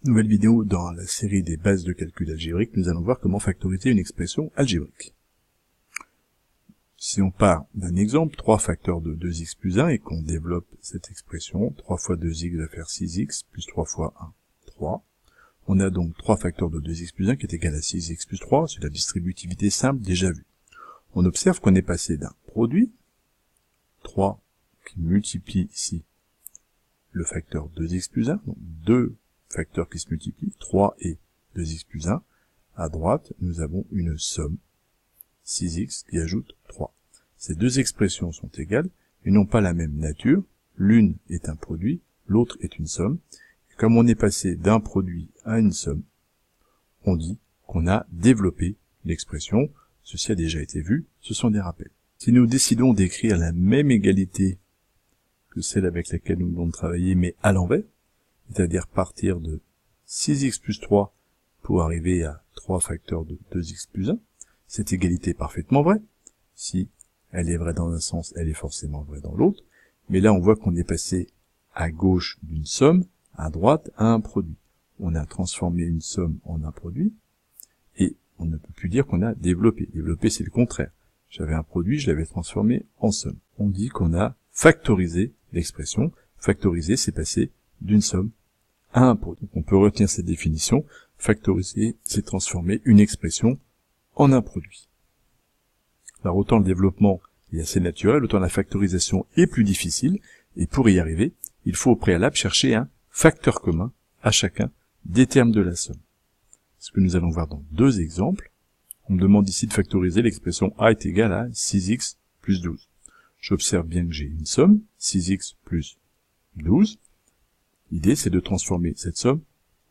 Nouvelle vidéo dans la série des bases de calcul algébrique, nous allons voir comment factoriser une expression algébrique. Si on part d'un exemple, 3 facteurs de 2x plus 1, et qu'on développe cette expression, 3 fois 2x va faire 6x, plus 3 fois 1, 3. On a donc 3 facteurs de 2x plus 1 qui est égal à 6x plus 3, c'est la distributivité simple déjà vue. On observe qu'on est passé d'un produit, 3 qui multiplie ici le facteur 2x plus 1, donc 2 facteurs qui se multiplient, 3 et 2x plus 1. À droite, nous avons une somme, 6x qui ajoute 3. Ces deux expressions sont égales et n'ont pas la même nature. L'une est un produit, l'autre est une somme. Et comme on est passé d'un produit à une somme, on dit qu'on a développé l'expression. Ceci a déjà été vu, ce sont des rappels. Si nous décidons d'écrire la même égalité que celle avec laquelle nous venons de travailler, mais à l'envers, c'est-à-dire partir de 6x plus 3 pour arriver à 3 facteurs de 2x plus 1, cette égalité est parfaitement vraie. Si elle est vraie dans un sens, elle est forcément vraie dans l'autre. Mais là, on voit qu'on est passé à gauche d'une somme, à droite à un produit. On a transformé une somme en un produit, et on ne peut plus dire qu'on a développé. Développer, c'est le contraire. J'avais un produit, je l'avais transformé en somme. On dit qu'on a factorisé l'expression. Factoriser, c'est passer d'une somme à un produit. Donc on peut retenir cette définition. Factoriser, c'est transformer une expression en un produit. Alors autant le développement est assez naturel, autant la factorisation est plus difficile, et pour y arriver, il faut au préalable chercher un facteur commun à chacun des termes de la somme. Ce que nous allons voir dans deux exemples. On me demande ici de factoriser l'expression a est égale à 6x plus 12. J'observe bien que j'ai une somme, 6x plus 12. L'idée, c'est de transformer cette somme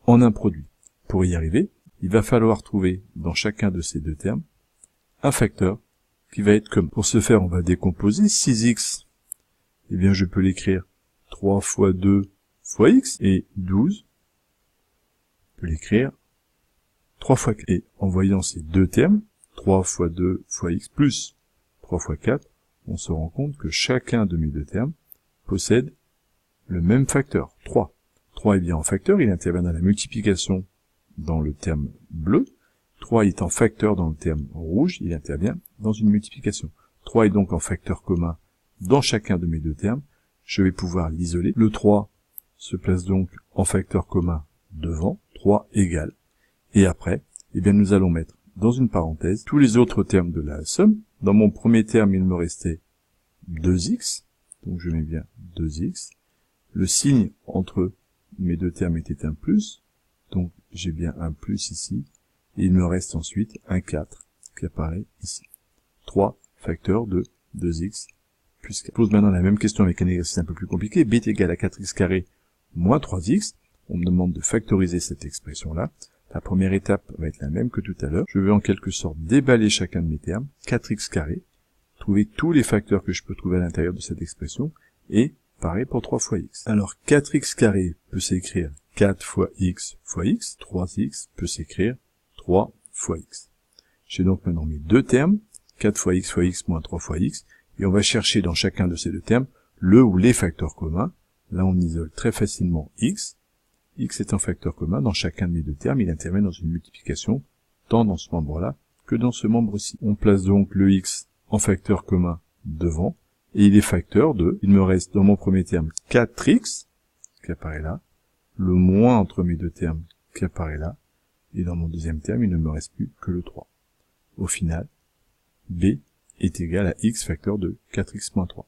en un produit. Pour y arriver, il va falloir trouver dans chacun de ces deux termes un facteur qui va être commun. Pour ce faire, on va décomposer 6x. Eh bien, je peux l'écrire 3 fois 2 fois x, et 12, je peux l'écrire 3 fois 4. Et en voyant ces deux termes, 3 fois 2 fois x plus 3 fois 4, on se rend compte que chacun de mes deux termes possède le même facteur, 3. 3 est bien en facteur, il intervient dans la multiplication dans le terme bleu. 3 est en facteur dans le terme rouge, il intervient dans une multiplication. 3 est donc en facteur commun dans chacun de mes deux termes. Je vais pouvoir l'isoler. Le 3 se place donc en facteur commun devant, 3 égale. Et après, eh bien, nous allons mettre dans une parenthèse tous les autres termes de la somme. Dans mon premier terme, il me restait 2x, donc je mets bien 2x. Le signe entre mes deux termes était un plus, donc j'ai bien un plus ici, et il me reste ensuite un 4 qui apparaît ici. 3 facteurs de 2x plus 4. Je pose maintenant la même question avec un exercice un peu plus compliqué. B est égal à 4x carré moins 3x. On me demande de factoriser cette expression-là. La première étape va être la même que tout à l'heure. Je vais en quelque sorte déballer chacun de mes termes. 4x carré, trouver tous les facteurs que je peux trouver à l'intérieur de cette expression, et pareil pour 3 fois x. Alors 4x carré peut s'écrire 4 fois x, 3x peut s'écrire 3 fois x. J'ai donc maintenant mes deux termes, 4 fois x moins 3 fois x, et on va chercher dans chacun de ces deux termes le ou les facteurs communs. Là on isole très facilement x. X est un facteur commun dans chacun de mes deux termes, il intervient dans une multiplication, tant dans ce membre-là que dans ce membre-ci. On place donc le x en facteur commun devant, et il est facteur de, il me reste dans mon premier terme 4x, qui apparaît là, le moins entre mes deux termes qui apparaît là, et dans mon deuxième terme, il ne me reste plus que le 3. Au final, b est égal à x facteur de 4x moins 3.